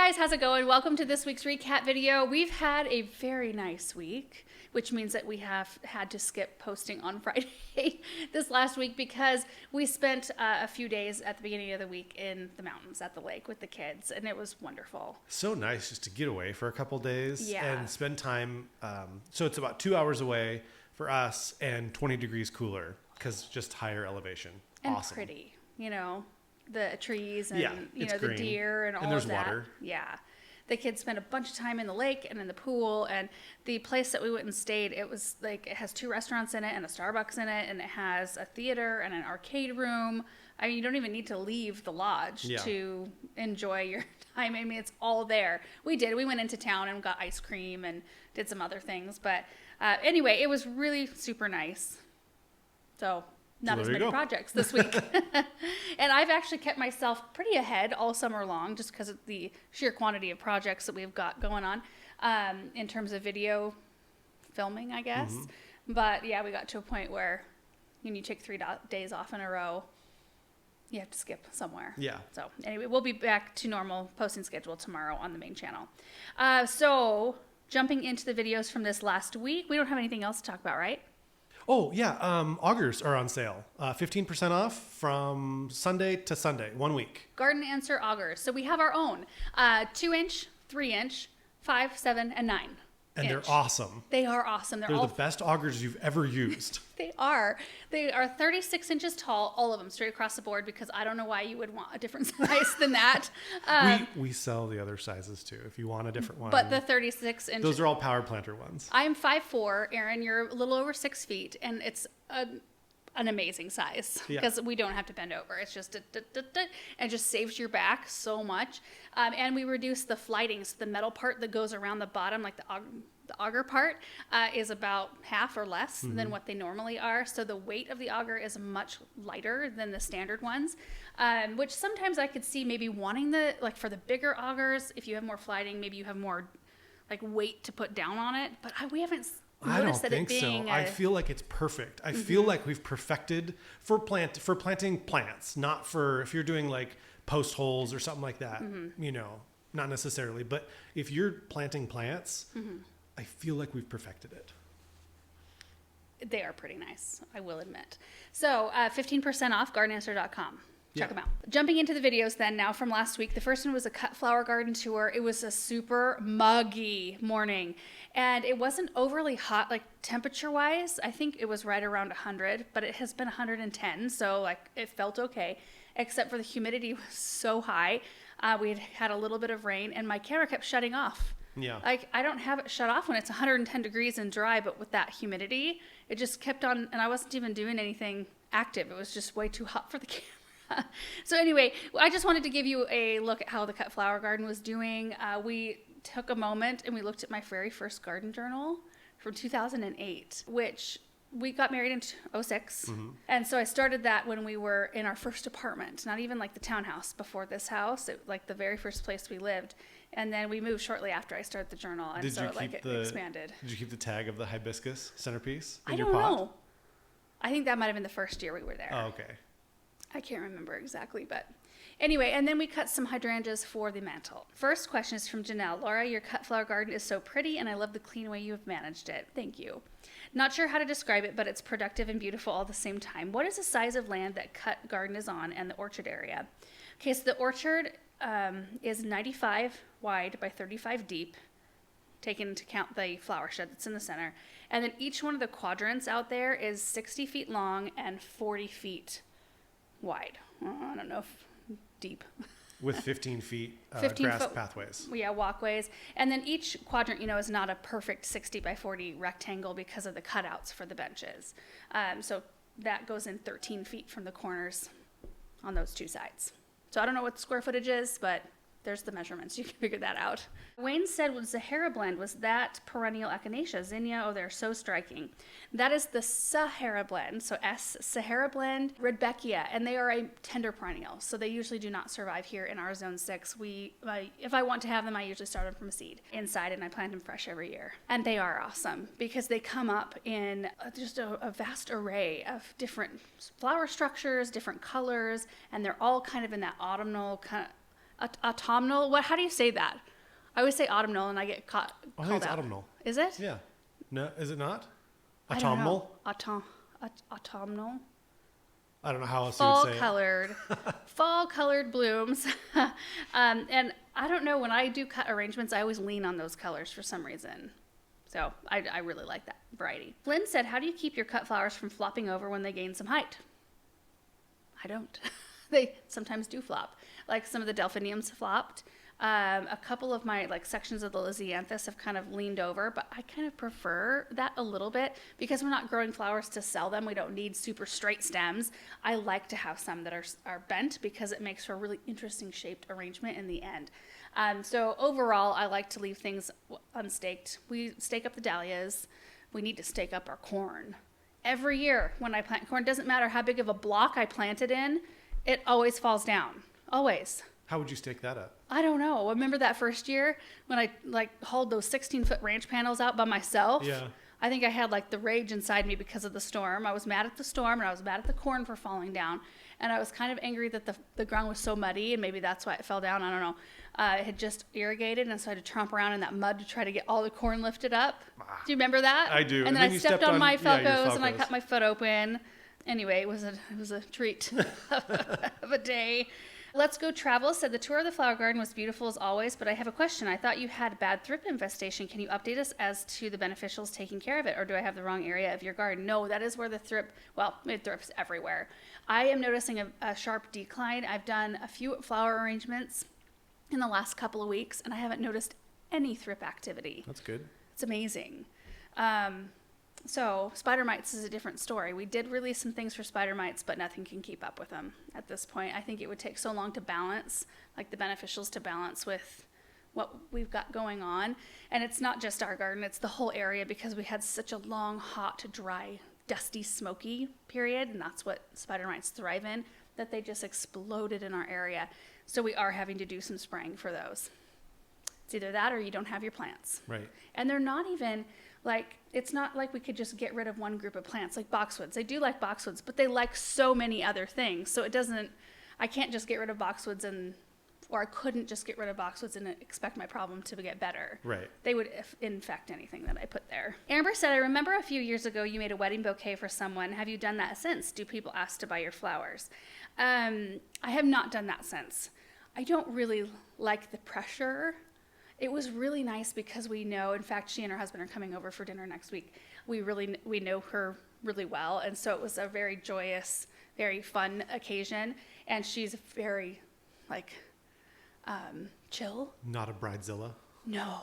guys, how's it going? Welcome to this week's recap video. We've had a very nice week, which means that we have had to skip posting on Friday this last week because we spent a few days at the beginning of the week in the mountains at the lake with the kids, and it was wonderful. So nice just to get away for a couple days Yeah. and spend time. So it's about 2 hours away for us and 20 degrees cooler because just higher elevation. And awesome. pretty, you know, the trees and, Yeah, you it's know, the green. deer and all And there's of that. water. Yeah. The kids spent a bunch of time in the lake and in the pool, and the place that we went and stayed, it was like, it has 2 restaurants in it and a Starbucks in it, and it has a theater and an arcade room. I mean, you don't even need to leave the lodge Yeah. to enjoy your time. I mean, it's all there. We did. We went into town and got ice cream and did some other things. But anyway, it was really super nice. So not So as there you many go. projects this week. And I've actually kept myself pretty ahead all summer long just because of the sheer quantity of projects that we've got going on in terms of video filming, I guess. Mm-hmm. But yeah, we got to a point where when you take 3 days off in a row, you have to skip somewhere. Yeah. So anyway, we'll be back to normal posting schedule tomorrow on the main channel. So jumping into the videos from this last week, we don't have anything else to talk about, right? Oh, yeah. Augers are on sale. 15% off from Sunday to Sunday, 1 week. Garden Answer augers. So we have our own 2-inch, 3-inch, 5, 7, and 9. And they're awesome. They are awesome. They're the best augers you've ever used. They are 36 inches tall, all of them, straight across the board, because I don't know why you would want a different size than that. We sell the other sizes too if you want a different one. But the 36 inches. Those are all power planter ones. I'm 5'4", Aaron. You're a little over 6 feet, and it's an amazing size because we don't have to bend over. It's just and just saves your back so much. And we reduce the flighting, so the metal part that goes around the bottom, like the auger part, is about half or less than what they normally are. So the weight of the auger is much lighter than the standard ones, which sometimes I could see maybe wanting for the bigger augers, if you have more flighting, maybe you have more like weight to put down on it. But we haven't I don't noticed that think it being so. I feel like it's perfect. I feel like we've perfected for planting plants, not for if you're doing like post holes or something like that, you know, not necessarily. But if you're planting plants, I feel like we've perfected it. They are pretty nice, I will admit. So 15% off gardenanswer.com. Check them out. Jumping into the videos then now from last week. The first one was a cut flower garden tour. It was a super muggy morning, and it wasn't overly hot, like temperature wise. I think it was right around 100, but it has been 110. So like it felt okay, except for the humidity was so high. We had a little bit of rain and my camera kept shutting off. Yeah. Like I don't have it shut off when it's 110 degrees and dry, but with that humidity, it just kept on, and I wasn't even doing anything active. It was just way too hot for the camera. So anyway, I just wanted to give you a look at how the cut flower garden was doing. We took a moment and we looked at my very first garden journal from 2008, which we got married in 06. And so I started that when we were in our first apartment, not even like the townhouse before this house, like the very first place we lived. And then we moved shortly after I started the journal, and so it expanded. Did you keep the tag of the hibiscus centerpiece in I your don't pot? know. I think that might have been the first year we were there. Oh, okay. I can't remember exactly, but anyway, and then we cut some hydrangeas for the mantle. First question is from Janelle. Laura, your cut flower garden is so pretty, and I love the clean way you have managed it. Thank you. Not sure how to describe it, but it's productive and beautiful all at the same time. What is the size of land that cut garden is on and the orchard area? Okay, so the orchard is 95 wide by 35 deep, taking into account the flower shed that's in the center. And then each one of the quadrants out there is 60 feet long and 40 feet wide. I don't know if deep. With 15 feet 15 grass foot, pathways. Yeah, walkways. And then each quadrant, you know, is not a perfect 60 by 40 rectangle because of the cutouts for the benches. So that goes in 13 feet from the corners on those 2 sides. So I don't know what the square footage is, but there's the measurements. You can figure that out. Wayne said, was Sahara blend, was that perennial echinacea? Zinnia, oh, they're so striking. That is the Sahara blend, so S, Sahara blend, Rudbeckia, and they are a tender perennial, so they usually do not survive here in our zone 6. If I want to have them, I usually start them from a seed inside, and I plant them fresh every year. And they are awesome because they come up in just a vast array of different flower structures, different colors, and they're all kind of in that autumnal kind of Autumnal. What? How do you say that? I always say autumnal, and I get I think called it's out. autumnal. Is it? Yeah. No, is it not? I don't know. Autumnal? Autumnal. I don't know how else you would say it. Fall colored blooms. And I don't know, when I do cut arrangements, I always lean on those colors for some reason. So I really like that variety. Lynn said, how do you keep your cut flowers from flopping over when they gain some height? I don't. They sometimes do flop. Like some of the delphiniums flopped. A couple of my sections of the Lisianthus have kind of leaned over, but I kind of prefer that a little bit because we're not growing flowers to sell them. We don't need super straight stems. I like to have some that are bent because it makes for a really interesting shaped arrangement in the end. So overall, I like to leave things unstaked. We stake up the dahlias. We need to stake up our corn. Every year when I plant corn, doesn't matter how big of a block I plant it in, it always falls down. Always. How would you stake that up? I don't know. Remember that first year when I hauled those 16-foot ranch panels out by myself? Yeah. I think I had the rage inside me because of the storm. I was mad at the storm and I was mad at the corn for falling down. And I was kind of angry that the ground was so muddy and maybe that's why it fell down. I don't know. It had just irrigated and so I had to tromp around in that mud to try to get all the corn lifted up. Do you remember that? I do. And then I stepped on my your Falcos and I Falcos. cut my foot open. Anyway, it was a treat of a day. Let's Go Travel said the tour of the flower garden was beautiful as always, but I have a question. I thought you had bad thrip infestation. Can you update us as to the beneficials taking care of it, or do I have the wrong area of your garden? No, that is where the thrip, it thrips everywhere. I am noticing a sharp decline. I've done a few flower arrangements in the last couple of weeks, and I haven't noticed any thrip activity. That's good. It's amazing. So spider mites is a different story. We did release some things for spider mites, but nothing can keep up with them at this point. I think it would take so long to balance, the beneficials to balance with what we've got going on. And it's not just our garden, it's the whole area because we had such a long, hot, dry, dusty, smoky period. And that's what spider mites thrive in, that they just exploded in our area. So we are having to do some spraying for those. It's either that or you don't have your plants. Right. And they're not even it's not like we could just get rid of one group of plants like boxwoods. They do like boxwoods, but they like so many other things. So I can't just get rid of boxwoods or I couldn't just get rid of boxwoods and expect my problem to get better. Right. They would infect anything that I put there. Amber said, I remember a few years ago you made a wedding bouquet for someone. Have you done that since? Do people ask to buy your flowers? I have not done that since. I don't really like the pressure. It was really nice because we know, in fact, she and her husband are coming over for dinner next week. We know her really well. And so it was a very joyous, very fun occasion. And she's very chill. Not a bridezilla. No,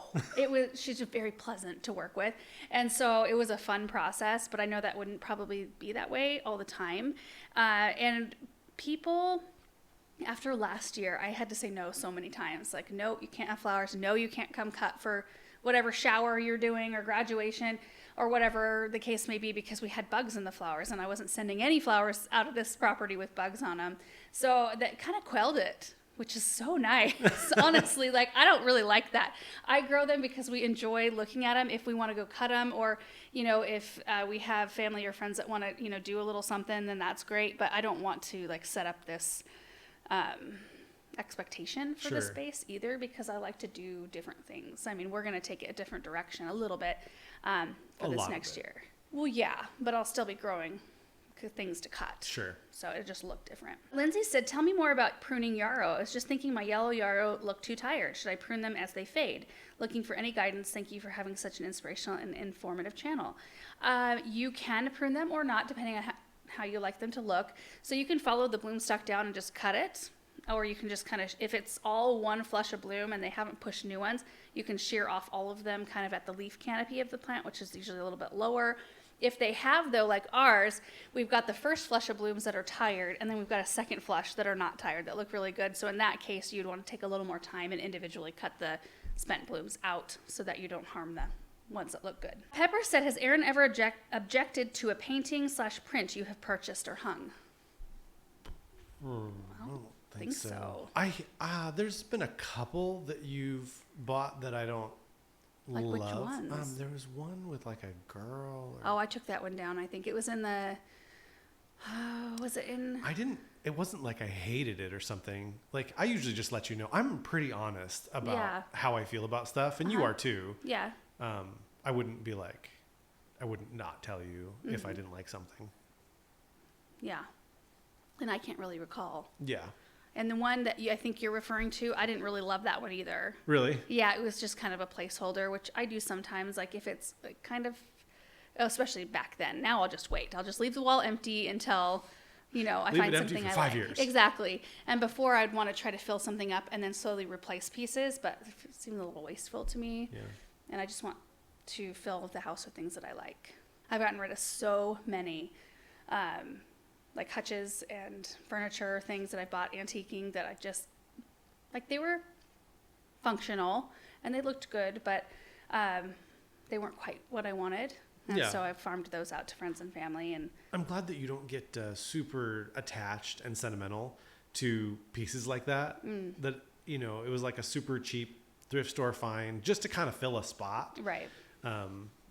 she's just very pleasant to work with. And so it was a fun process, but I know that wouldn't probably be that way all the time. And people, after last year, I had to say no so many times. No, you can't have flowers. No, you can't come cut for whatever shower you're doing or graduation or whatever the case may be because we had bugs in the flowers and I wasn't sending any flowers out of this property with bugs on them. So that kind of quelled it, which is so nice. Honestly, I don't really like that. I grow them because we enjoy looking at them. If we want to go cut them or, if we have family or friends that want to, do a little something, then that's great. But I don't want to set up this expectation for the space either because I like to do different things. I mean, we're going to take it a different direction a little bit for this next year. Well, yeah, but I'll still be growing things to cut. Sure. So it just looked different. Lindsay said, tell me more about pruning yarrow. I was just thinking my yellow yarrow look too tired. Should I prune them as they fade? Looking for any guidance. Thank you for having such an inspirational and informative channel. You can prune them or not, depending on how you like them to look. So you can follow the bloom stalk down and just cut it. Or you can just if it's all one flush of bloom and they haven't pushed new ones, you can shear off all of them kind of at the leaf canopy of the plant, which is usually a little bit lower. If they have, though, like ours, we've got the first flush of blooms that are tired, and then we've got a second flush that are not tired that look really good. So in that case, you'd want to take a little more time and individually cut the spent blooms out so that you don't harm the ones that look good. Pepper said, has Erin ever objected to a painting/print you have purchased or hung? I don't think so. There's been a couple that you've bought that I don't like love. Which ones? There was one with like a girl. Oh, I took that one down. I think it was in the. Was it in? it wasn't like I hated it or something. Like, I usually just let you know. I'm pretty honest about Yeah. how I feel about stuff, and you are too. Yeah. I wouldn't be like, I wouldn't not tell you if I didn't like something. Yeah. And I can't really recall. Yeah. And the one that I think you're referring to, I didn't really love that one either. Really? Yeah, it was just kind of a placeholder, which I do sometimes. Like if it's like kind of, especially back then. Now I'll just wait. I'll just leave the wall empty until, you know, I Leave find it empty something for I 5 like. years. Exactly. And before I'd want to try to fill something up and then slowly replace pieces, but it seemed a little wasteful to me. Yeah. And I just want to fill the house with things that I like. I've gotten rid of so many, like hutches and furniture, things that I bought antiquing that I just, like they were functional and they looked good, but they weren't quite what I wanted. And Yeah. so I farmed those out to friends and family. And I'm glad that you don't get super attached and sentimental to pieces like that. That, you know, it was like a super cheap thrift store find just to kind of fill a spot. right.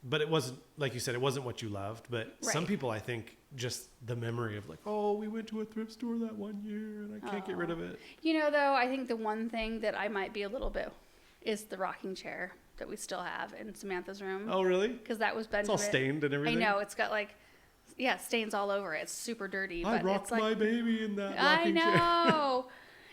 But it wasn't, like you said, it wasn't what you loved. But some Right. people, I think, just the memory of like, oh, we went to a thrift store that one year and I can't get rid of it. You know, though, I think the one thing that I might be a little bit is the rocking chair that we still have in Samantha's room. Oh, really? Because that was Benjamin. It's all stained and I everything. know. It's got like, yeah, stains all over it. It's super dirty. I but rocked it's like, my baby in that I rocking chair. know.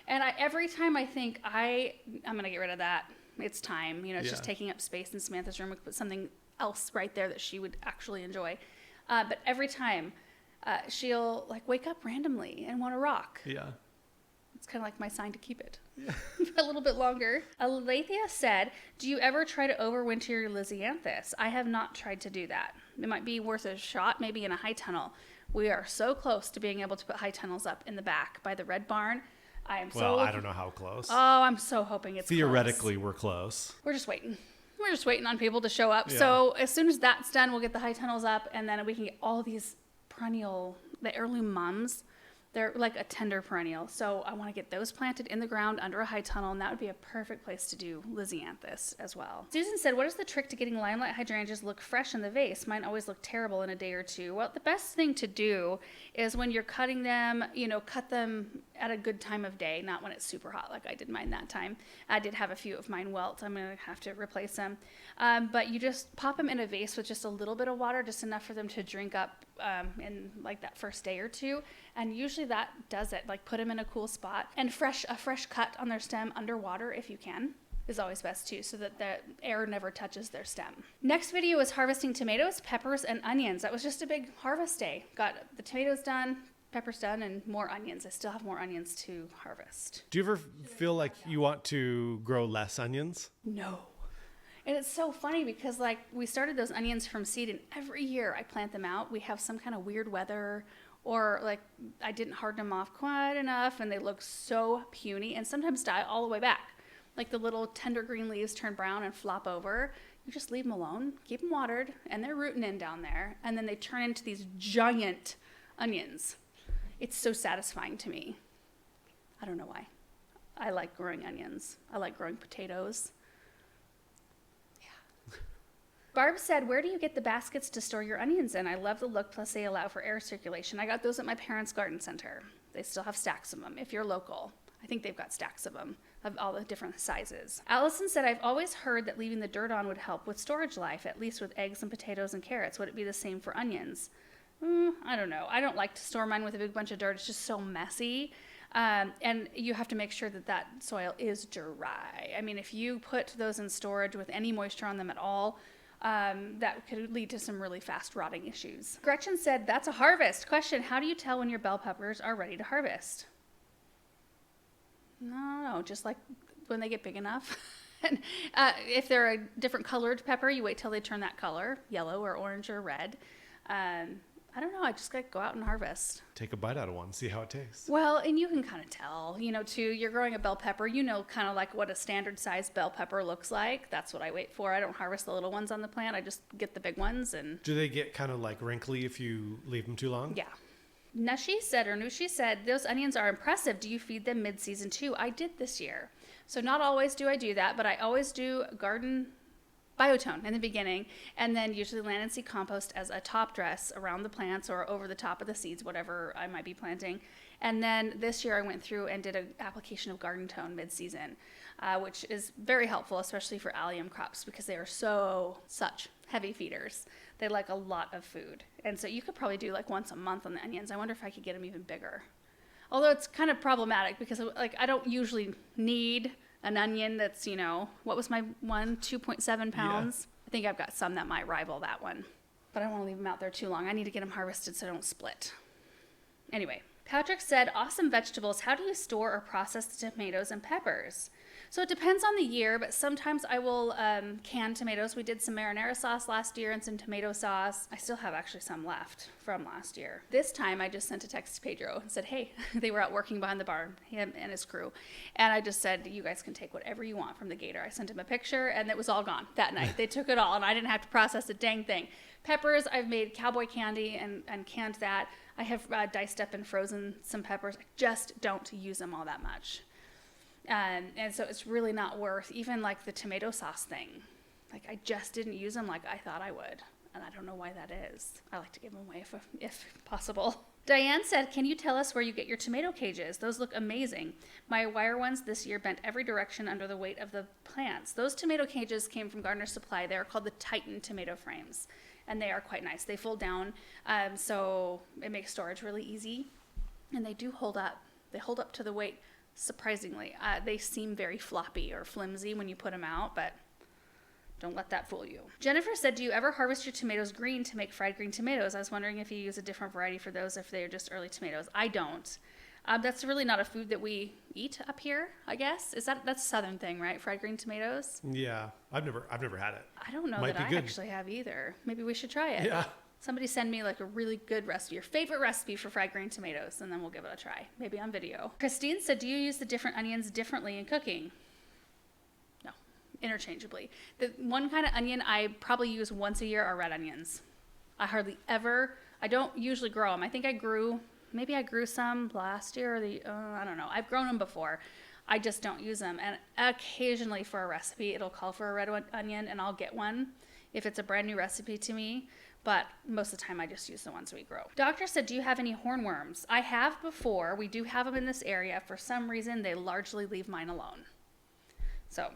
And every time I think I'm going to get rid of that, it's time. You know, it's just Yeah. taking up space in Samantha's room. We could put something else right there that she would actually enjoy. But every time she'll like wake up randomly and want to rock. Yeah. It's kind of like my sign to keep it for a little bit longer. Alethea said, do you ever try to overwinter your Lisianthus? I have not tried to do that. It might be worth a shot, maybe in a high tunnel. We are so close to being able to put high tunnels up in the back by the Red Barn. I am Well, so I don't know how close. Oh, I'm so hoping it's Theoretically, we're close. close. We're just waiting. We're just waiting on people to show up. Yeah. So as soon as that's done, we'll get the high tunnels up, and then we can get all these perennial, the heirloom mums. They're like a tender perennial. So I want to get those planted in the ground under a high tunnel, and that would be a perfect place to do Lisianthus as well. Susan said, what is the trick to getting limelight hydrangeas look fresh in the vase? Mine always look terrible in a day or two. Well, the best thing to do is when you're cutting them, you know, cut them at a good time of day, not when it's super hot like I did mine that time. I did have a few of mine wilt. I'm going to have to replace them. But you just pop them in a vase with just a little bit of water, just enough for them to drink up in like that first day or two. And usually that does it. Like put them in a cool spot, and a fresh cut on their stem underwater if you can is always best too, so that the air never touches their stem. Next video is harvesting tomatoes, peppers, and onions. That was just a big harvest day. Got the tomatoes done, peppers done, and more onions. I still have more onions to harvest. Do you ever feel like you want to grow less onions? No. And it's so funny because like we started those onions from seed, and every year I plant them out. We have some kind of weird weather, or like I didn't harden them off quite enough, and they look so puny and sometimes die all the way back. Like the little tender green leaves turn brown and flop over. You just leave them alone, keep them watered, and they're rooting in down there. And then they turn into these giant onions. It's so satisfying to me. I don't know why. I like growing onions. I like growing potatoes. Barb said, where do you get the baskets to store your onions in? I love the look, plus they allow for air circulation. I got those at my parents' garden center. They still have stacks of them if you're local. I think they've got stacks of them of all the different sizes. Allison said, I've always heard that leaving the dirt on would help with storage life, at least with eggs and potatoes and carrots. Would it be the same for onions? I don't know. I don't like to store mine with a big bunch of dirt. It's just so messy. And you have to make sure that that soil is dry. I mean, if you put those in storage with any moisture on them at all, that could lead to some really fast rotting issues. Gretchen said, that's a harvest. Question, how do you tell when your bell peppers are ready to harvest? No, just like when they get big enough. And if they're a different colored pepper, you wait till they turn that color, yellow or orange or red. I don't know, I just go out and harvest. Take a bite out of one, see how it tastes. Well, and you can kind of tell, you know, too, you're growing a bell pepper, you know, kind of like what a standard sized bell pepper looks like. That's what I wait for. I don't harvest the little ones on the plant. I just get the big ones. And Do they get kind of like wrinkly if you leave them too long? yeah. Nushi said, those onions are impressive. Do you feed them mid-season too? I did this year. So not always do I do that, but I always do garden biotone in the beginning, and then usually land and seed compost as a top dress around the plants or over the top of the seeds, whatever I might be planting. And then this year I went through and did an application of Garden Tone mid-season, which is very helpful, especially for allium crops because they are such heavy feeders. They like a lot of food. And so you could probably do like once a month on the onions. I wonder if I could get them even bigger. Although it's kind of problematic because like I don't usually need an onion that's, what was my one? 2.7 pounds? Yeah. I think I've got some that might rival that one. But I don't want to leave them out there too long. I need to get them harvested so they don't split. Anyway, Patrick said, awesome vegetables. How do you store or process the tomatoes and peppers? So it depends on the year, but sometimes I will can tomatoes. We did some marinara sauce last year and some tomato sauce. I still have actually some left from last year. This time I just sent a text to Pedro and said, hey, they were out working behind the barn, him and his crew. And I just said, you guys can take whatever you want from the gator. I sent him a picture and it was all gone that night. They took it all and I didn't have to process a dang thing. Peppers, I've made cowboy candy and canned that. I have diced up and frozen some peppers. I just don't use them all that much. And so it's really not worth, even like the tomato sauce thing. Like I just didn't use them like I thought I would. And I don't know why that is. I like to give them away if possible. Diane said, can you tell us where you get your tomato cages? Those look amazing. My wire ones this year bent every direction under the weight of the plants. Those tomato cages came from Gardener Supply. They are called the Titan tomato frames. And they are quite nice. They fold down, so it makes storage really easy. And they do hold up. They hold up to the weight. Surprisingly, they seem very floppy or flimsy when you put them out, but don't let that fool you. Jennifer said, do you ever harvest your tomatoes green to make fried green tomatoes? I was wondering if you use a different variety for those, if they're just early tomatoes. I don't. That's really not a food that we eat up here, I guess. That's a southern thing, right? Fried green tomatoes? Yeah, I've never had it. I don't know that I actually have either. Maybe we should try it. Yeah. Somebody send me like a really good recipe, your favorite recipe for fried green tomatoes, and then we'll give it a try, maybe on video. Christine said, do you use the different onions differently in cooking? No, interchangeably. The one kind of onion I probably use once a year are red onions. I don't usually grow them. I think I grew some last year or I don't know. I've grown them before. I just don't use them. And occasionally for a recipe, it'll call for a red onion and I'll get one if it's a brand new recipe to me. But most of the time I just use the ones we grow. Doctor said, do you have any hornworms? I have before. We do have them in this area. For some reason, they largely leave mine alone. So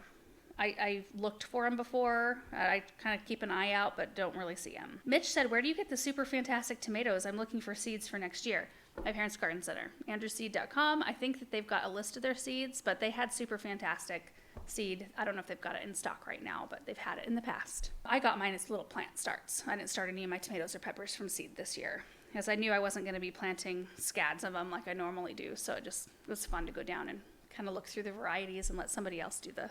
I looked for them before. I kind of keep an eye out, but don't really see them. Mitch said, where do you get the super fantastic tomatoes? I'm looking for seeds for next year. My parents' garden center, andrewseed.com. I think that they've got a list of their seeds, but they had super fantastic seed. I don't know if they've got it in stock right now, but they've had it in the past. I got mine as little plant starts. I didn't start any of my tomatoes or peppers from seed this year, because I knew I wasn't going to be planting scads of them like I normally do. So it was fun to go down and kind of look through the varieties and let somebody else do the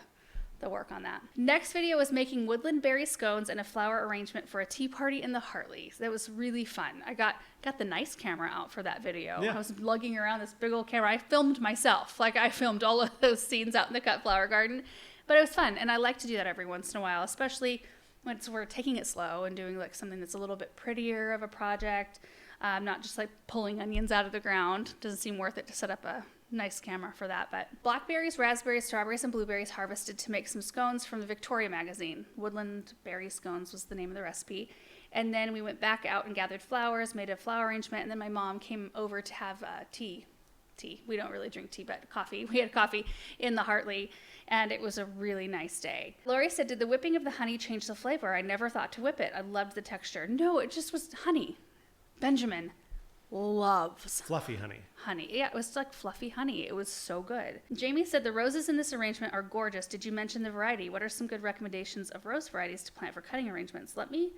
work on that. Next video was making woodland berry scones and a flower arrangement for a tea party in the Hartley. That was really fun. I got the nice camera out for that video. Yeah. I was lugging around this big old camera. I filmed myself. Like I filmed all of those scenes out in the cut flower garden. But it was fun, and I like to do that every once in a while, especially when we're taking it slow and doing like something that's a little bit prettier of a project, not just like pulling onions out of the ground. Doesn't seem worth it to set up a nice camera for that. But blackberries, raspberries, strawberries, and blueberries harvested to make some scones from the Victoria magazine. Woodland berry scones was the name of the recipe. And then we went back out and gathered flowers, made a flower arrangement, and then my mom came over to have tea. We don't really drink tea, but coffee. We had coffee in the Hartley, and it was a really nice day. Lori said, did the whipping of the honey change the flavor? I never thought to whip it. I loved the texture. No, it just was honey. Benjamin loves fluffy honey. Yeah, it was like fluffy honey. It was so good. Jamie said the roses in this arrangement are gorgeous. Did you mention the variety? What are some good recommendations of rose varieties to plant for cutting arrangements? Let me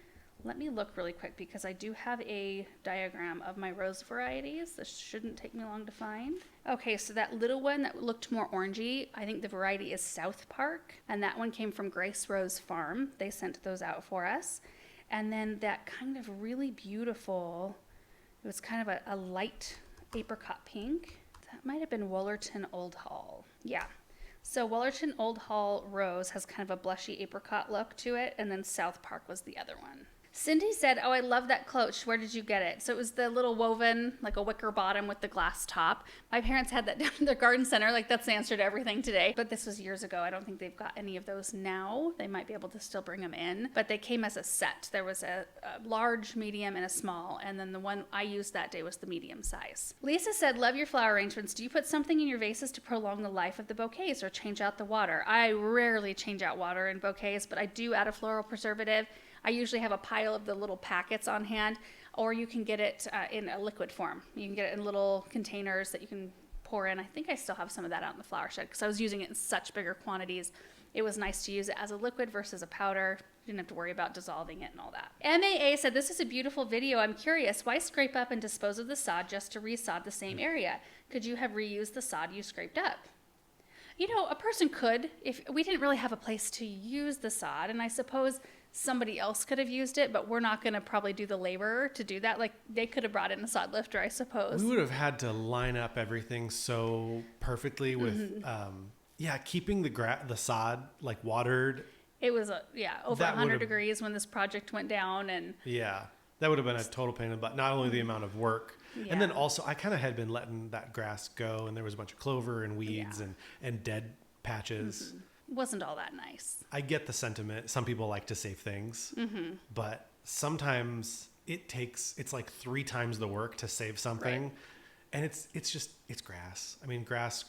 look really quick because I do have a diagram of my rose varieties. This shouldn't take me long to find. Okay, so that little one that looked more orangey, I think the variety is South Park, and that one came from Grace Rose Farm. They sent those out for us. And then that kind of really beautiful, it was kind of a light apricot pink. That might have been Wollerton Old Hall. Yeah. So Wollerton Old Hall Rose has kind of a blushy apricot look to it, and then South Park was the other one. Cindy said, oh, I love that cloche. Where did you get it? So it was the little woven, like a wicker bottom with the glass top. My parents had that down in their garden center. Like, that's the answer to everything today. But this was years ago. I don't think they've got any of those now. They might be able to still bring them in. But they came as a set. There was a large, medium, and a small. And then the one I used that day was the medium size. Lisa said, love your flower arrangements. Do you put something in your vases to prolong the life of the bouquets or change out the water? I rarely change out water in bouquets, but I do add a floral preservative. I usually have a pile of the little packets on hand, or you can get it in a liquid form. You can get it in little containers that you can pour in. I think I still have some of that out in the flower shed because I was using it in such bigger quantities. It was nice to use it as a liquid versus a powder. You didn't have to worry about dissolving it and all that. MAA said, this is a beautiful video. I'm curious, why scrape up and dispose of the sod just to resod the same area? Could you have reused the sod you scraped up? You know, a person could, if we didn't really have a place to use the sod, and I suppose somebody else could have used it, but we're not going to probably do the labor to do that. Like, they could have brought in a sod lifter, I suppose. We would have had to line up everything so perfectly with, keeping the sod like watered. It was over 100 degrees when this project went down, and that would have been a total pain in the butt. Not only the amount of work, and then also I kind of had been letting that grass go, and there was a bunch of clover and weeds and dead patches. Wasn't all that nice. I get the sentiment. Some people like to save things, but sometimes it's like 3 times the work to save something. Right. And it's grass. I mean, grass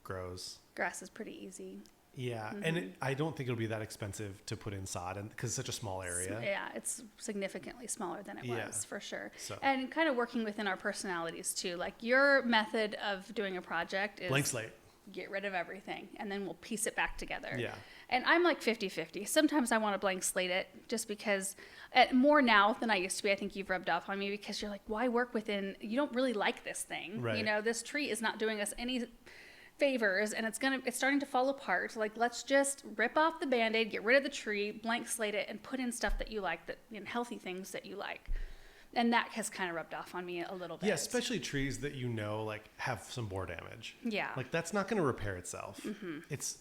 grows. Grass is pretty easy. Yeah. And I don't think it'll be that expensive to put in sod because it's such a small area. Yeah. It's significantly smaller than it was for sure. So. And kind of working within our personalities too. Like, your method of doing a project is blank slate. Get rid of everything and then we'll piece it back together. Yeah. And I'm like 50-50. Sometimes I want to blank slate it just because more now than I used to be. I think you've rubbed off on me because you're like, why work within, you don't really like this thing. Right. You know, this tree is not doing us any favors and it's starting to fall apart. Like, let's just rip off the Band-Aid, get rid of the tree, blank slate it, and put in stuff that you like, healthy things that you like. And that has kind of rubbed off on me a little bit. Yeah, especially trees that like have some bore damage. Yeah. Like, that's not going to repair itself. It's,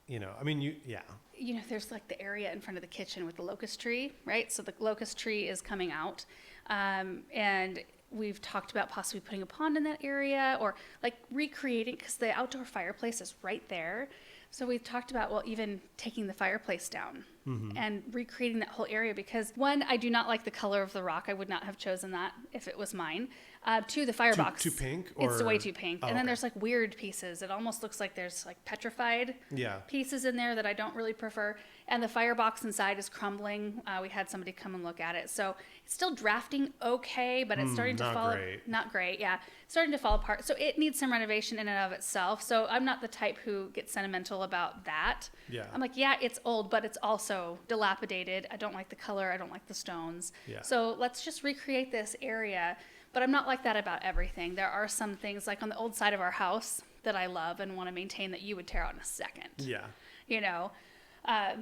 there's like the area in front of the kitchen with the locust tree, right? So the locust tree is coming out. And we've talked about possibly putting a pond in that area or like recreating, because the outdoor fireplace is right there. So we've talked about, even taking the fireplace down and recreating that whole area because, one, I do not like the color of the rock. I would not have chosen that if it was mine. 2, the firebox. Too pink? It's way too pink. And then there's like weird pieces. It almost looks like there's like petrified pieces in there that I don't really prefer. And the firebox inside is crumbling. We had somebody come and look at it. So it's still drafting okay, but it's starting to fall. Not great, yeah. Starting to fall apart. So it needs some renovation in and of itself. So I'm not the type who gets sentimental about that. Yeah. I'm like, it's old, but it's also dilapidated. I don't like the color. I don't like the stones. Yeah. So let's just recreate this area. But I'm not like that about everything. There are some things like on the old side of our house that I love and want to maintain that you would tear out in a second. Yeah. You know? I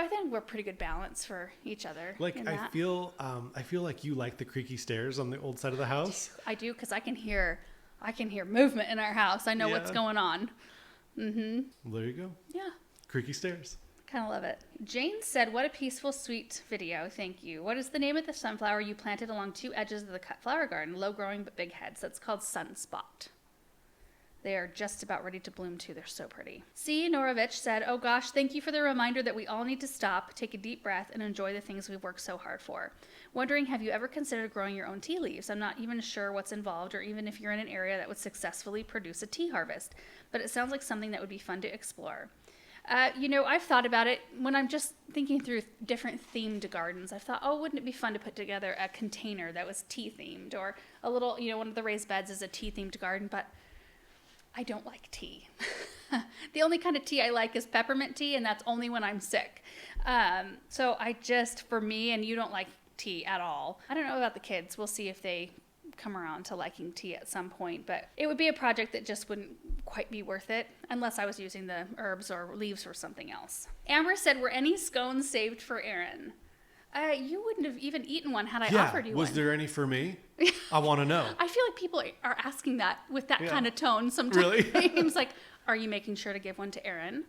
think we're pretty good balance for each other. Like, I feel like you like the creaky stairs on the old side of the house. I do, because I can hear movement in our house. I know what's going on. Well, there you go. Yeah. Creaky stairs. Kind of love it. Jane said, what a peaceful, sweet video. Thank you. What is the name of the sunflower you planted along 2 edges of the cut flower garden? Low growing but big heads. That's called Sunspot. They are just about ready to bloom too. They're so pretty. C. Norovich said, oh gosh, thank you for the reminder that we all need to stop, take a deep breath, and enjoy the things we've worked so hard for. Wondering, have you ever considered growing your own tea leaves? I'm not even sure what's involved or even if you're in an area that would successfully produce a tea harvest, but it sounds like something that would be fun to explore. I've thought about it when I'm just thinking through different themed gardens. I've thought, wouldn't it be fun to put together a container that was tea themed, or a little, one of the raised beds is a tea themed garden, but I don't like tea. The only kind of tea I like is peppermint tea, and that's only when I'm sick. So for me, and you don't like tea at all. I don't know about the kids. We'll see if they come around to liking tea at some point, but it would be a project that just wouldn't quite be worth it unless I was using the herbs or leaves for something else. Amber said, were any scones saved for Aaron? You wouldn't have even eaten one had I offered you one. Was there any for me? I want to know. I feel like people are asking that with that kind of tone sometimes. Really? Like, are you making sure to give one to Aaron?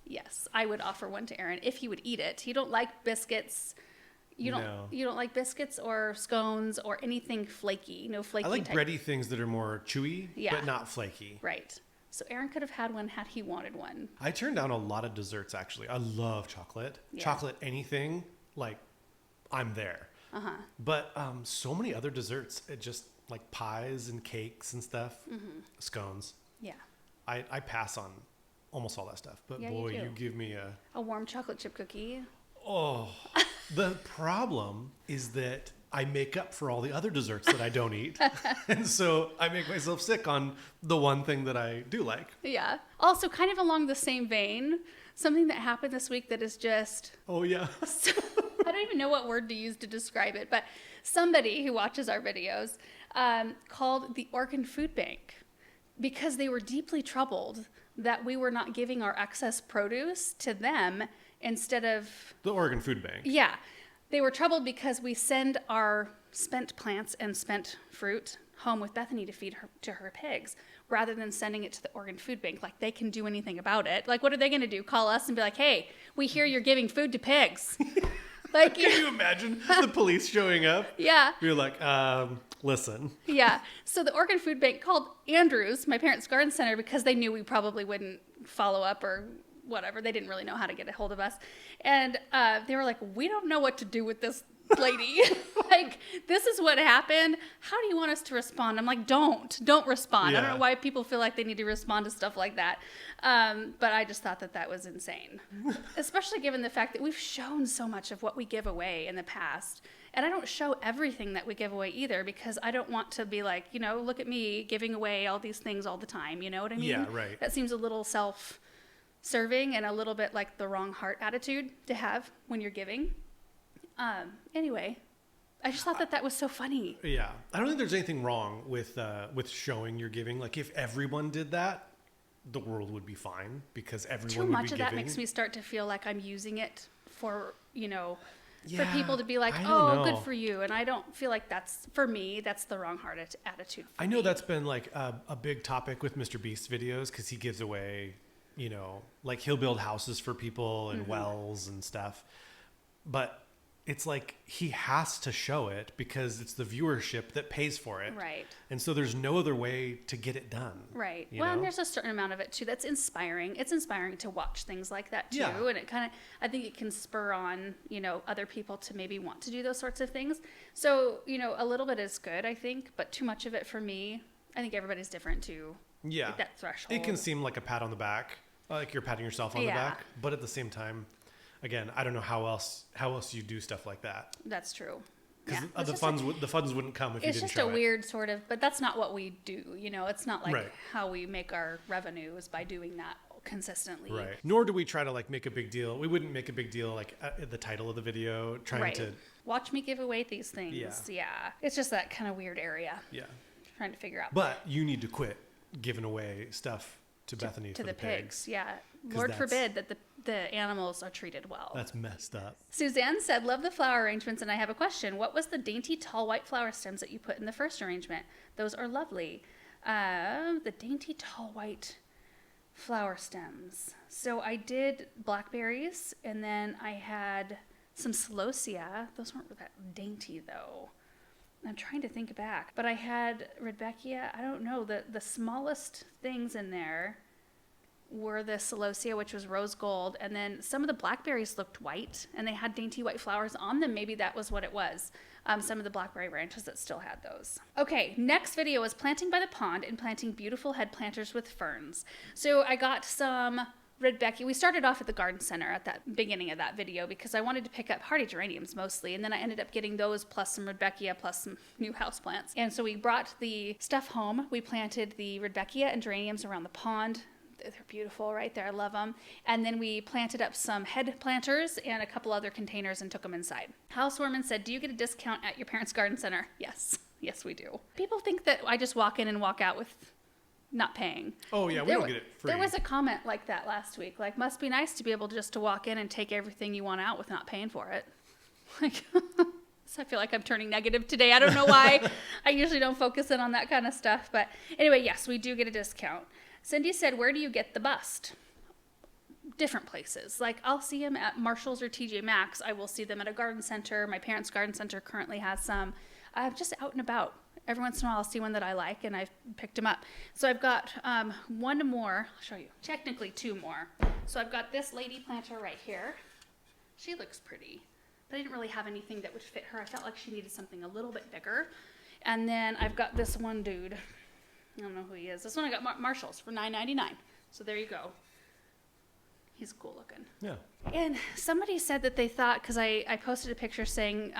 Yes, I would offer one to Aaron if he would eat it. He don't like biscuits. You don't No. you don't like biscuits or scones or anything flaky. No flaky I like type. bready things that are more chewy, Yeah. but not flaky. Right. So Aaron could have had one had he wanted one. I turned down a lot of desserts, actually. I love chocolate. Yeah. Chocolate, anything, like, I'm there. Uh-huh. But so many other desserts, it just, like pies and cakes and stuff, scones. Yeah. I pass on almost all that stuff. But Yeah, you boy, do. you give me a... A warm chocolate chip cookie. Oh, the problem is that I make up for all the other desserts that I don't eat. And so I make myself sick on the one thing that I do like. Yeah. Also, kind of along the same vein, something that happened this week that is just, Oh, yeah. I don't even know what word to use to describe it, but somebody who watches our videos called the Oregon Food Bank because they were deeply troubled that we were not giving our excess produce to them instead of, The Oregon Food Bank. yeah. They were troubled because we send our spent plants and spent fruit home with Bethany to feed her pigs, rather than sending it to the Oregon Food Bank. Like, they can do anything about it. Like, what are they going to do? Call us and be like, hey, we hear you're giving food to pigs. Like, Can you imagine the police showing up? yeah, You're like, listen. yeah. So the Oregon Food Bank called Andrews, my parents' garden center, because they knew we probably wouldn't follow up or whatever. They didn't really know how to get a hold of us. And they were like, we don't know what to do with this lady. Like, this is what happened. How do you want us to respond? I'm like, don't respond. I don't Yeah. know why people feel like they need to respond to stuff like that. But I just thought that was insane, especially given the fact that we've shown so much of what we give away in the past. And I don't show everything that we give away either, because I don't want to be like, look at me giving away all these things all the time. You know what I mean? Yeah, right. That seems a little self-serving and a little bit like the wrong heart attitude to have when you're giving. Anyway, I just thought that was so funny. Yeah. I don't think there's anything wrong with showing your giving. Like, if everyone did that, the world would be fine because everyone Too would much be of giving. that makes me start to feel like I'm using it for, for Yeah, people to be like, I oh, don't good know. for you. And I don't feel like for me, that's the wrong heart attitude. For I know me. that's been like a big topic with Mr. Beast videos because he gives away, like he'll build houses for people and wells and stuff. But it's like he has to show it because it's the viewership that pays for it. Right. And so there's no other way to get it done. Right. you Well, and know? there's a certain amount of it too that's inspiring. It's inspiring to watch things like that too. Yeah. And it I think it can spur on, other people to maybe want to do those sorts of things. So, a little bit is good, I think, but too much of it for me, I think everybody's different too. Yeah. Like that threshold. It can seem like a pat on the back, like you're patting yourself on the Yeah. back. But at the same time, again, I don't know how else you do stuff like that. That's true. Because Yeah. It's the just the funds wouldn't come if you It's didn't just show a it. weird sort of, but that's not what we do. It's not like Right. how we make our revenue is by doing that consistently. Right. Nor do we try to like make a big deal. We wouldn't make a big deal like at the title of the video trying Right. to Watch me give away these things. Yeah. It's just that kind of weird area. yeah. Trying to figure out. But you need to quit giving away stuff to Bethany to for the pigs. Yeah. 'Cause Lord that's- forbid that the animals are treated well. That's messed up. Suzanne said, love the flower arrangements, and I have a question. What was the dainty tall white flower stems that you put in the first arrangement? Those are lovely. The dainty tall white flower stems. So I did blackberries, and then I had some celosia. Those weren't that dainty though. I'm trying to think back, but I had Rudbeckia. I don't know, the smallest things in there were the celosia, which was rose gold, and then some of the blackberries looked white and they had dainty white flowers on them. Maybe that was what it was. Some of the blackberry branches that still had those. Okay, next video is planting by the pond and planting beautiful head planters with ferns. So I got some Rudbeckia. We started off at the garden center at that beginning of that video because I wanted to pick up hardy geraniums mostly, and then I ended up getting those plus some Rudbeckia plus some new houseplants. And so we brought the stuff home. We planted the Rudbeckia and geraniums around the pond. They're beautiful right there. I love them. And then we planted up some head planters and a couple other containers and took them inside. Housewarming said, do you get a discount at your parents' garden center? Yes. Yes, we do. People think that I just walk in and walk out with not paying. Oh yeah, we don't get it free. There was a comment like that last week. Like, must be nice to be able just to walk in and take everything you want out with not paying for it. Like, so I feel like I'm turning negative today. I don't know why. I usually don't focus in on that kind of stuff. But anyway, yes, we do get a discount. Cindy said, where do you get the bust? different places. Like I'll see them at Marshall's or TJ Maxx. I will see them at a garden center. My parents' garden center currently has some. Just out and about. Every once in a while I'll see one that I like and I've picked them up. So I've got one more. I'll show you. Technically 2 more. So I've got this lady planter right here. She looks pretty, but I didn't really have anything that would fit her. I felt like she needed something a little bit bigger. And then I've got this one dude. I don't know who he is. This one I got Marshall's for $9.99. So there you go. He's cool looking. Yeah. And somebody said that they thought, because I posted a picture saying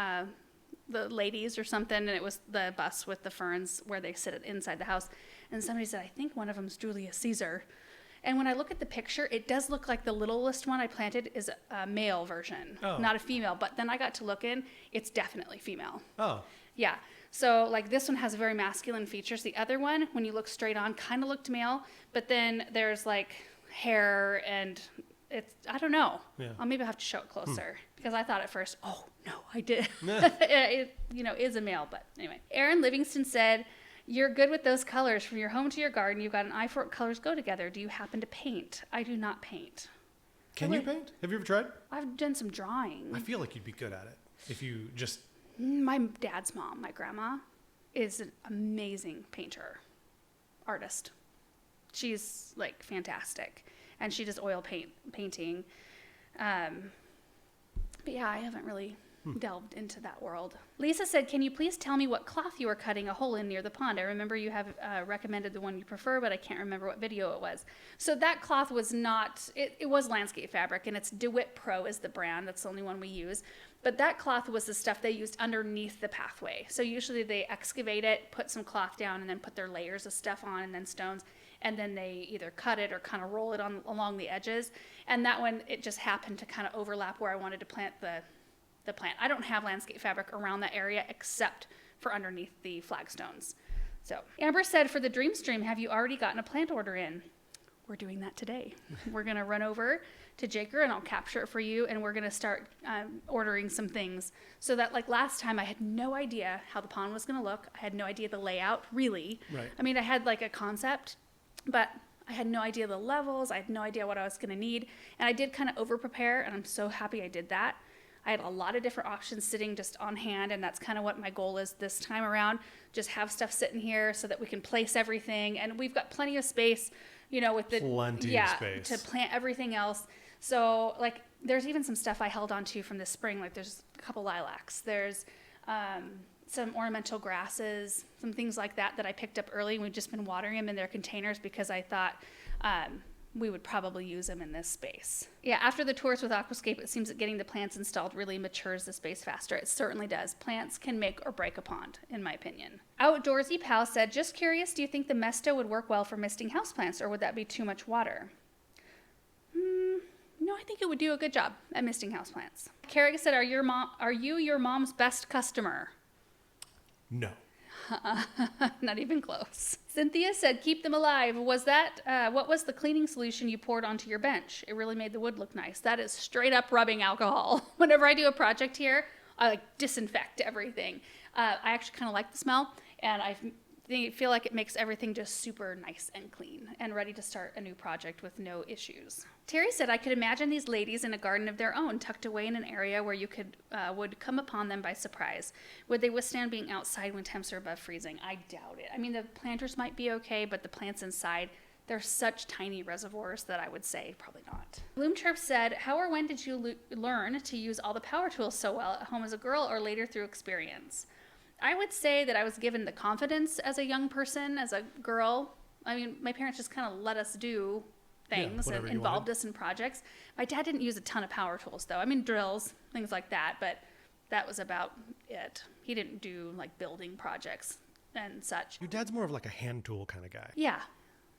the ladies or something, and it was the bus with the ferns where they sit inside the house. And somebody said, I think one of them's Julius Caesar. And when I look at the picture, it does look like the littlest one I planted is a male version, not a female. But then I got to look in, it's definitely female. Oh. Yeah. So like this one has very masculine features. The other one, when you look straight on, kind of looked male. But then there's like hair and it's, I don't know. Yeah. I'll maybe have to show it closer because I thought at first, oh no, I did. It, is a male, but anyway. Aaron Livingston said, you're good with those colors. From your home to your garden, you've got an eye for what colors go together. Do you happen to paint? I do not paint. Can you paint? Have you ever tried? I've done some drawing. I feel like you'd be good at it if you just... My dad's mom, my grandma, is an amazing painter, artist. She's like fantastic. And she does oil painting. But yeah, I haven't really delved into that world. Lisa said, can you please tell me what cloth you are cutting a hole in near the pond? I remember you have recommended the one you prefer, but I can't remember what video it was. So that cloth was not, it was landscape fabric, and it's DeWitt Pro is the brand. That's the only one we use. But that cloth was the stuff they used underneath the pathway. So usually they excavate it, put some cloth down, and then put their layers of stuff on, and then stones. And then they either cut it or kind of roll it along the edges. And that one, it just happened to kind of overlap where I wanted to plant the plant. I don't have landscape fabric around that area except for underneath the flagstones. So Amber said, for the Dream Stream, have you already gotten a plant order in? We're doing that today. We're going to run over to Jaker and I'll capture it for you. And we're going to start ordering some things so that like last time I had no idea how the pond was going to look. I had no idea the layout really. Right. I mean, I had like a concept, but I had no idea the levels. I had no idea what I was going to need. And I did kind of over prepare, and I'm so happy I did that. I had a lot of different options sitting just on hand, and that's kind of what my goal is this time around. Just have stuff sitting here so that we can place everything. And we've got plenty of space, with the plenty of space to plant everything else. So like there's even some stuff I held on to from this spring. Like there's a couple lilacs. There's some ornamental grasses, some things like that I picked up early. We've just been watering them in their containers because I thought we would probably use them in this space. Yeah, after the tours with Aquascape, it seems that getting the plants installed really matures the space faster. It certainly does. Plants can make or break a pond, in my opinion. Outdoorsy Pal said, just curious, do you think the Mesto would work well for misting houseplants, or would that be too much water? No, I think it would do a good job at misting houseplants. Carrick said, are you your mom's best customer? No. Not even close. Cynthia said, keep them alive. Was that, what was the cleaning solution you poured onto your bench? It really made the wood look nice. That is straight up rubbing alcohol. Whenever I do a project here, I like disinfect everything. I actually kind of like the smell, and I feel like it makes everything just super nice and clean and ready to start a new project with no issues. Terry said, I could imagine these ladies in a garden of their own, tucked away in an area where you would come upon them by surprise. Would they withstand being outside when temps are above freezing? I doubt it. I mean, the planters might be okay, but the plants inside, they're such tiny reservoirs that I would say probably not. Bloom Chirp said, how or when did you learn to use all the power tools so well at home as a girl or later through experience? I would say that I was given the confidence as a young person, as a girl. I mean, my parents just kind of let us do things and involved us in projects. My dad didn't use a ton of power tools, though. I mean, drills, things like that, but that was about it. He didn't do, like, building projects and such. Your dad's more of like a hand tool kind of guy. Yeah.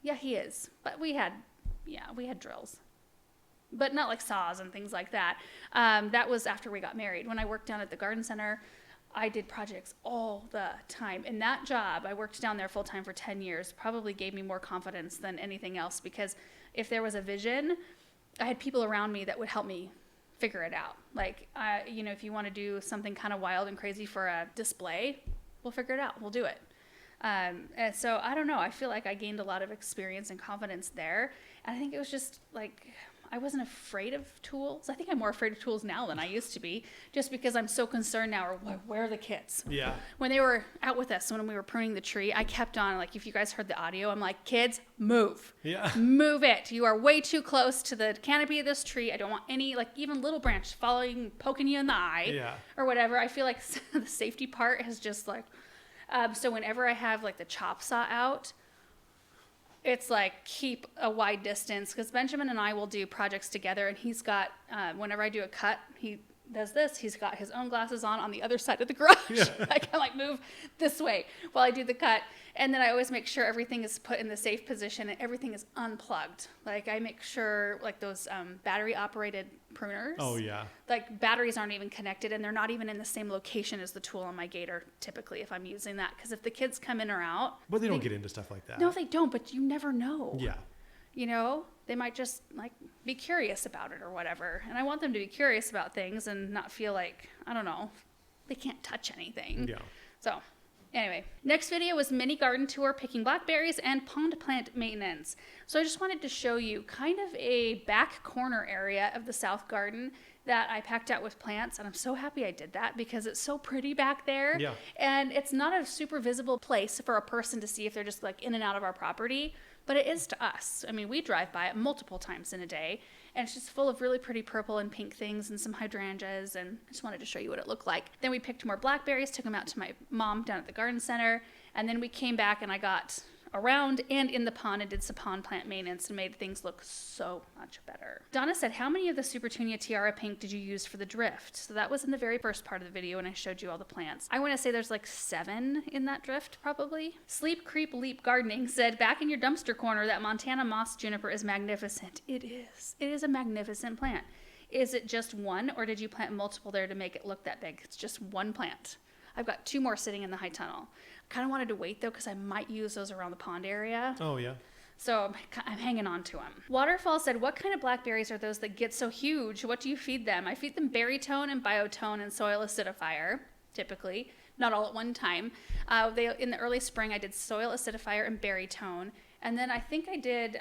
Yeah, he is. But we had drills. But not like saws and things like that. That was after we got married. When I worked down at the garden center, I did projects all the time. And that job, I worked down there full time for 10 years, probably gave me more confidence than anything else, because if there was a vision, I had people around me that would help me figure it out. Like, if you want to do something kind of wild and crazy for a display, we'll figure it out. We'll do it. And so I don't know. I feel like I gained a lot of experience and confidence there. And I think it was just like, I wasn't afraid of tools. I think I'm more afraid of tools now than I used to be, just because I'm so concerned now, or where are the kids? Yeah. When they were out with us, when we were pruning the tree, I kept on, like, if you guys heard the audio, I'm like, kids, move. Yeah. Move it. You are way too close to the canopy of this tree. I don't want any, like, even little branch poking you in the eye. Yeah. Or whatever. I feel like the safety part has just, like, so whenever I have, like, the chop saw out, it's like keep a wide distance, because Benjamin and I will do projects together, and he's got, whenever I do a cut, he does this. He's got his own glasses on the other side of the garage. Yeah. I can like move this way while I do the cut. And then I always make sure everything is put in the safe position and everything is unplugged. Like I make sure like those battery operated pruners. Oh yeah. Like batteries aren't even connected and they're not even in the same location as the tool on my gator typically if I'm using that. Because if the kids come in or out. But they don't get into stuff like that. No, they don't, but you never know. Yeah. You know, they might just like be curious about it or whatever. And I want them to be curious about things and not feel like, I don't know, they can't touch anything. Yeah. So anyway, next video was mini garden tour, picking blackberries and pond plant maintenance. So I just wanted to show you kind of a back corner area of the south garden that I packed out with plants. And I'm so happy I did that because it's so pretty back there. Yeah. And it's not a super visible place for a person to see if they're just like in and out of our property. But it is to us. I mean, we drive by it multiple times in a day, and it's just full of really pretty purple and pink things and some hydrangeas, and I just wanted to show you what it looked like. Then we picked more blackberries, took them out to my mom down at the garden center, and then we came back and I got around and in the pond and did some pond plant maintenance and made things look so much better. Donna said, how many of the Supertunia Tiara Pink did you use for the drift? So that was in the very first part of the video when I showed you all the plants. I want to say there's like 7 in that drift probably. Sleep Creep Leap Gardening said, back in your dumpster corner, that Montana moss juniper is magnificent. It is. It is a magnificent plant. Is it just one or did you plant multiple there to make it look that big? It's just one plant. I've got 2 more sitting in the high tunnel. Kind of wanted to wait though because I might use those around the pond area. Oh yeah. So I'm hanging on to them. Waterfall said, what kind of blackberries are those that get so huge? What do you feed them? I feed them Berrytone and Biotone and soil acidifier, typically. Not all at one time. In the early spring, I did soil acidifier and Berrytone. And then I think I did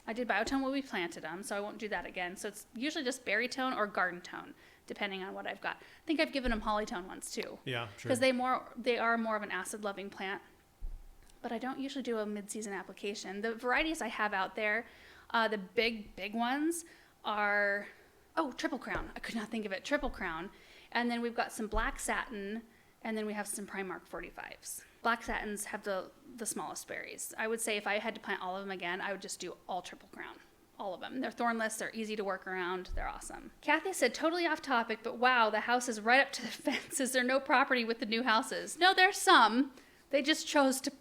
Biotone when we planted them, so I won't do that again. So it's usually just Berrytone or Garden Tone, depending on what I've got. I think I've given them Hollytone once too. Yeah, sure. Because they are more of an acid-loving plant. But I don't usually do a mid-season application. The varieties I have out there, the big ones are, Triple Crown. I could not think of it. Triple Crown. And then we've got some Black Satin, and then we have some Primark 45s. Black Satins have the smallest berries. I would say if I had to plant all of them again, I would just do all Triple Crown. All of them. They're thornless, they're easy to work around, they're awesome. Kathy said, totally off topic, but wow, the house is right up to the fence. Is there no property with the new houses? No, there's some. They just chose to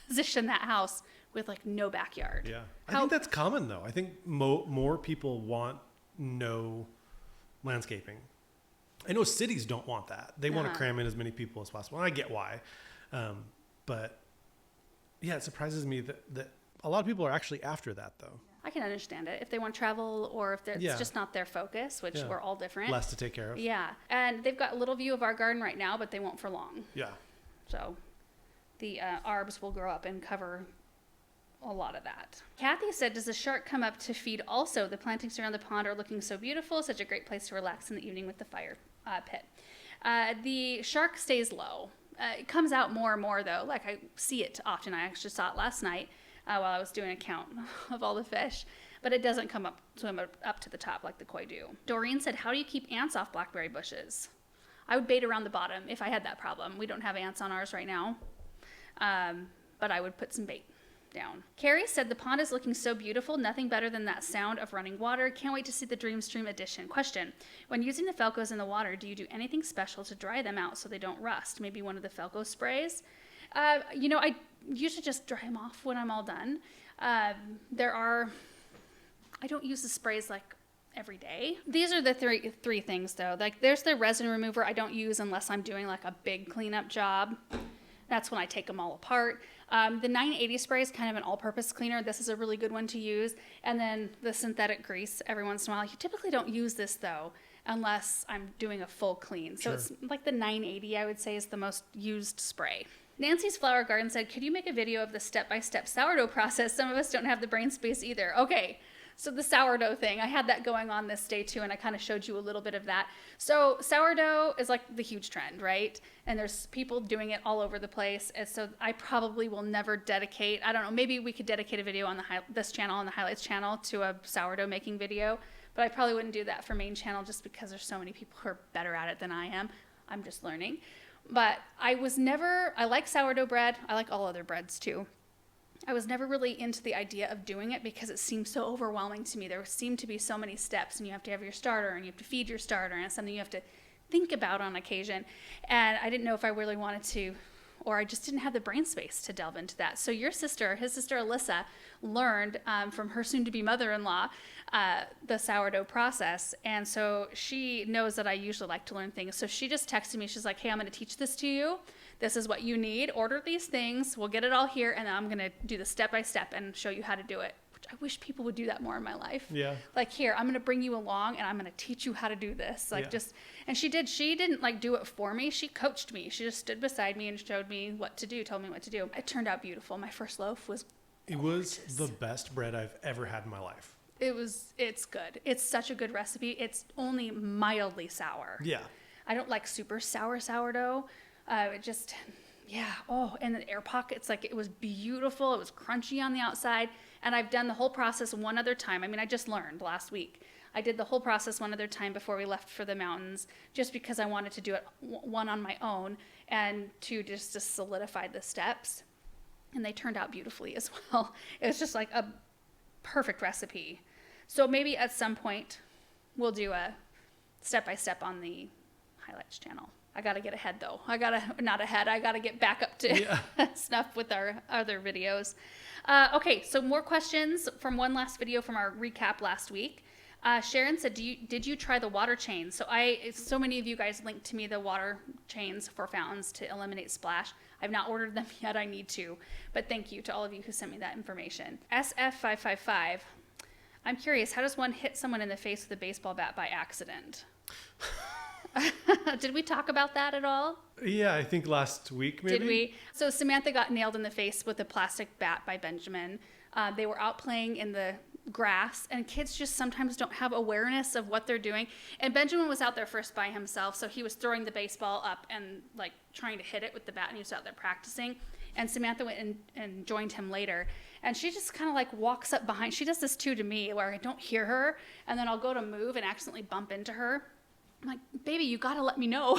position that house with like no backyard. Yeah. I think that's common though. I think more people want no landscaping. I know cities don't want that. They want to cram in as many people as possible. And I get why. But yeah, it surprises me that a lot of people are actually after that though. I can understand it if they want to travel or if it's just not their focus, which we're all different. Less to take care of. Yeah. And they've got a little view of our garden right now, but they won't for long. Yeah. So the arbs will grow up and cover a lot of that. Kathy said, does the shark come up to feed also? The plantings around the pond are looking so beautiful. Such a great place to relax in the evening with the fire pit. The shark stays low. It comes out more and more though. Like I see it often. I actually saw it last night while I was doing a count of all the fish. But it doesn't swim up to the top like the koi do. Doreen said, how do you keep ants off blackberry bushes? I would bait around the bottom if I had that problem. We don't have ants on ours right now. But I would put some bait down. Carrie said, the pond is looking so beautiful. Nothing better than that sound of running water. Can't wait to see the Dreamstream edition. Question, when using the Felcos in the water, do you do anything special to dry them out so they don't rust? Maybe one of the Felco sprays? I usually just dry them off when I'm all done. I don't use the sprays like every day. These are the three things though. Like there's the resin remover I don't use unless I'm doing like a big cleanup job. That's when I take them all apart. The 980 spray is kind of an all-purpose cleaner. This is a really good one to use. And then the synthetic grease every once in a while. You typically don't use this though unless I'm doing a full clean. So It's like the 980 I would say is the most used spray. Nancy's Flower Garden said, could you make a video of the step-by-step sourdough process? Some of us don't have the brain space either. Okay, So the sourdough thing, I had that going on this day too, and I kind of showed you a little bit of that. So sourdough is like the huge trend, right? And there's people doing it all over the place. And so I probably will never dedicate, I don't know, maybe we could dedicate a video on this channel, on the highlights channel, to a sourdough making video. But I probably wouldn't do that for main channel just because there's so many people who are better at it than I am. I'm just learning. But I like sourdough bread. I like all other breads too. I was never really into the idea of doing it because it seemed so overwhelming to me. There seemed to be so many steps, and you have to have your starter, and you have to feed your starter, and it's something you have to think about on occasion. And I didn't know if I really wanted to, or I just didn't have the brain space to delve into that. So his sister Alyssa, learned from her soon-to-be mother-in-law the sourdough process. And so she knows that I usually like to learn things. So she just texted me. She's like, hey, I'm going to teach this to you. This is what you need. Order these things. We'll get it all here. And then I'm going to do the step-by-step and show you how to do it. Which I wish people would do that more in my life. Yeah. Like, here, I'm going to bring you along and I'm going to teach you how to do this. Like, and she did. She didn't like do it for me. She coached me. She just stood beside me and showed me what to do, told me what to do. It turned out beautiful. My first loaf was gorgeous. The best bread I've ever had in my life. It's good. It's such a good recipe. It's only mildly sour. Yeah. I don't like super sour sourdough. And the air pockets, like, it was beautiful. It was crunchy on the outside. And I've done the whole process one other time. I mean, I just learned last week. I did the whole process one other time before we left for the mountains, just because I wanted to do it one on my own and to solidify the steps. And they turned out beautifully as well. It was just like a perfect recipe. So maybe at some point we'll do a step-by-step on the highlights channel. I got to get ahead though. I got to get back up to snuff with our other videos. Okay, so more questions from one last video from our recap last week. Sharon said, did you try the water chains? So many of you guys linked to me the water chains for fountains to eliminate splash. I've not ordered them yet. I need to. But thank you to all of you who sent me that information. SF555. I'm curious, how does one hit someone in the face with a baseball bat by accident? Did we talk about that at all? Yeah, I think last week maybe. Did we? So Samantha got nailed in the face with a plastic bat by Benjamin. They were out playing in the grass, and kids just sometimes don't have awareness of what they're doing. And Benjamin was out there first by himself, so he was throwing the baseball up and like trying to hit it with the bat, and he was out there practicing. And Samantha went and joined him later. And she just kind of like walks up behind. She does this too to me, where I don't hear her, and then I'll go to move and accidentally bump into her. I'm like, baby, you got to let me know.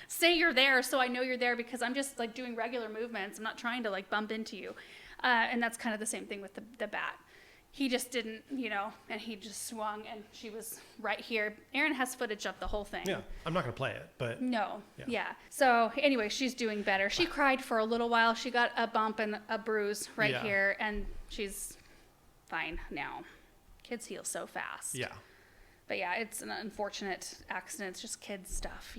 Say you're there so I know you're there, because I'm just like doing regular movements. I'm not trying to like bump into you. And that's kind of the same thing with the bat. He just didn't, and he just swung, and she was right here. Erin has footage of the whole thing. Yeah, I'm not going to play it, but. No, yeah. So anyway, she's doing better. She cried for a little while. She got a bump and a bruise right here, and she's fine now. Kids heal so fast. Yeah. But yeah, it's an unfortunate accident. It's just kids stuff,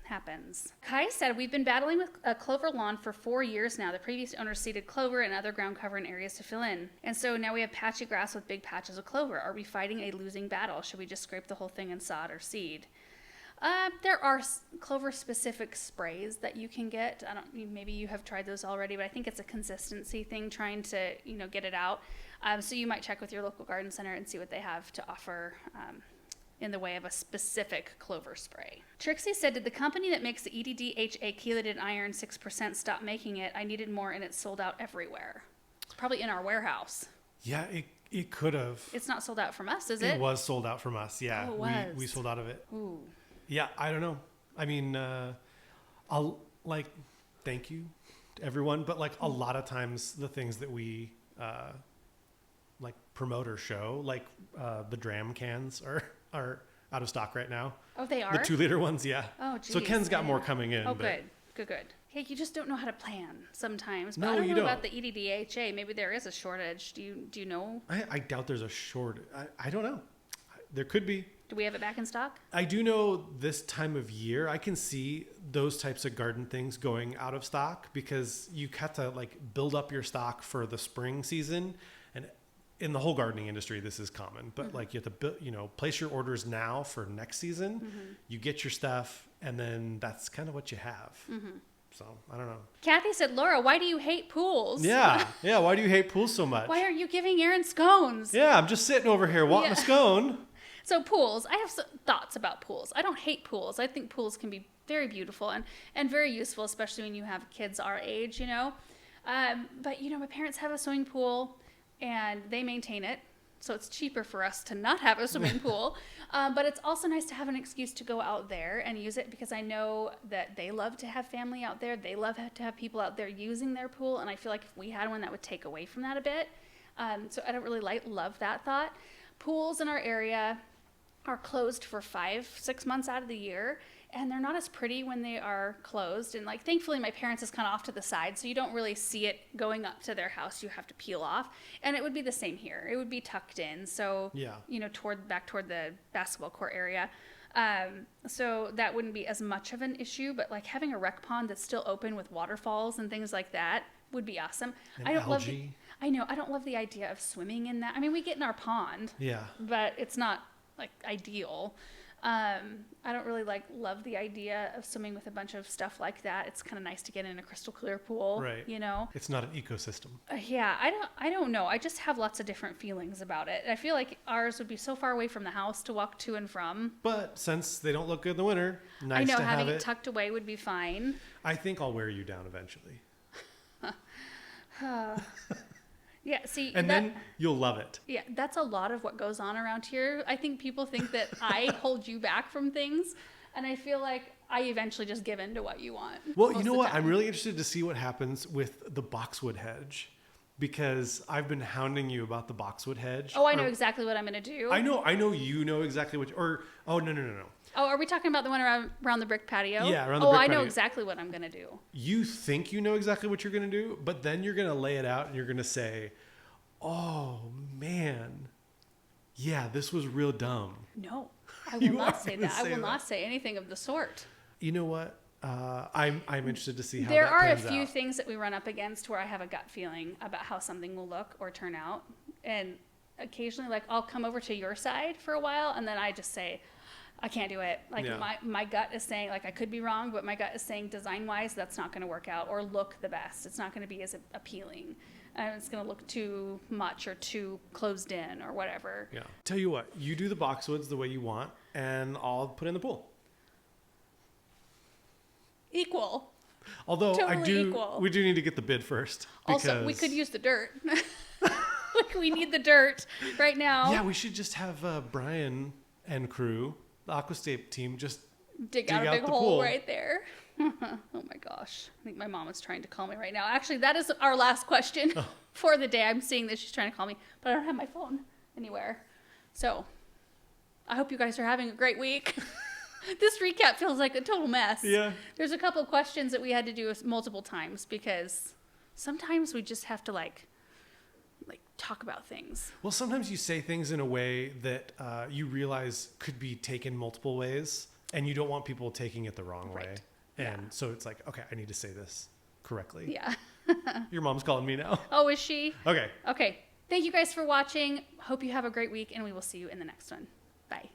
happens. Kai said, we've been battling with a clover lawn for 4 years now. The previous owner seeded clover and other ground cover in areas to fill in. And so now we have patchy grass with big patches of clover. Are we fighting a losing battle? Should we just scrape the whole thing and sod or seed? There are clover-specific sprays that you can get. Maybe you have tried those already, but I think it's a consistency thing, trying to, get it out. So you might check with your local garden center and see what they have to offer in the way of a specific clover spray. Trixie said, did the company that makes the EDDHA chelated iron 6% stop making it? I needed more and it's sold out everywhere. Probably in our warehouse. Yeah, it could have. It's not sold out from us, is it? It was sold out from us, yeah. Oh, it was. We sold out of it. Ooh. Yeah, I don't know. I mean, I'll thank you to everyone, but a lot of times the things that we promote or show, the Dram cans are out of stock right now. Oh, they are? The 2-liter ones, yeah. Oh, geez. So Ken's got more coming in. Oh, but... good. Hey, you just don't know how to plan sometimes. But no, I don't you know don't. about the EDDHA. Maybe there is a shortage. Do you know? I doubt there's a shortage. I don't know. There could be. Do we have it back in stock? I do know this time of year, I can see those types of garden things going out of stock, because you have to build up your stock for the spring season. And in the whole gardening industry, this is common, but you have to place your orders now for next season. You get your stuff, and then that's kind of what you have. So I don't know. Kathy said, Laura, why do you hate pools? Yeah. Yeah. Why do you hate pools so much? Why are you giving Aaron scones? Yeah. I'm just sitting over here wanting a scone. So pools, I have some thoughts about pools. I don't hate pools. I think pools can be very beautiful and very useful, especially when you have kids our age, you know. But, you know, my parents have a swimming pool and they maintain it. So it's cheaper for us to not have a swimming pool. But it's also nice to have an excuse to go out there and use it, because I know that they love to have family out there. They love to have people out there using their pool. And I feel like if we had one, that would take away from that a bit. So I don't really love that thought. Pools in our area are closed for 5-6 months out of the year, and they're not as pretty when they are closed. And like, thankfully my parents is kind of off to the side, so you don't really see it going up to their house. You have to peel off, and it would be the same here. It would be tucked in, so you know, back toward the basketball court area. So that wouldn't be as much of an issue, but like having a rec pond that's still open with waterfalls and things like that would be awesome. And algae. I don't love the idea of swimming in that. I mean, we get in our pond, but it's not like ideal. I don't really love the idea of swimming with a bunch of stuff like that. It's kind of nice to get in a crystal clear pool, right? You know, it's not an ecosystem. Yeah, I don't know. I just have lots of different feelings about it. I feel like ours would be so far away from the house to walk to and from. But since they don't look good in the winter, nice I know to have having it tucked away would be fine. I think I'll wear you down eventually. Yeah, see, then you'll love it. Yeah, that's a lot of what goes on around here. I think people think that I hold you back from things, and I feel like I eventually just give in to what you want. Well, you know what? I'm really interested to see what happens with the boxwood hedge, because I've been hounding you about the boxwood hedge. Oh, I know exactly what I'm going to do. I know you know exactly what, no. Oh, are we talking about the one around the brick patio? Yeah, around the brick patio. I know exactly what I'm going to do. You think you know exactly what you're going to do, but then you're going to lay it out and you're going to say, oh, man, yeah, this was real dumb. No, I will not say that. I will not say anything of the sort. You know what? I'm interested to see how there that are a pans few out. things that we run up against where I have a gut feeling about how something will look or turn out. And occasionally, like, I'll come over to your side for a while, and then I just say, I can't do it. Like, my gut is saying, like, I could be wrong, but my gut is saying design-wise, that's not going to work out or look the best. It's not going to be as appealing. And it's going to look too much or too closed in or whatever. Yeah. Tell you what, you do the boxwoods the way you want, and I'll put in the pool. Equal. Although totally we do need to get the bid first. Also, we could use the dirt. Like, we need the dirt right now. Yeah, we should just have Brian and crew, the Aquascape team, just dig out a big hole right there. Oh my gosh. I think my mom is trying to call me right now. Actually, that is our last question for the day. I'm seeing that she's trying to call me, but I don't have my phone anywhere. So I hope you guys are having a great week. This recap feels like a total mess. Yeah. There's a couple of questions that we had to do multiple times, because sometimes we just have to like talk about things. Well, sometimes you say things in a way that you realize could be taken multiple ways, and you don't want people taking it the wrong way. And so it's like, okay, I need to say this correctly. Yeah. Your mom's calling me now. Oh, is she? Okay. Okay. Thank you guys for watching. Hope you have a great week, and we will see you in the next one. Bye.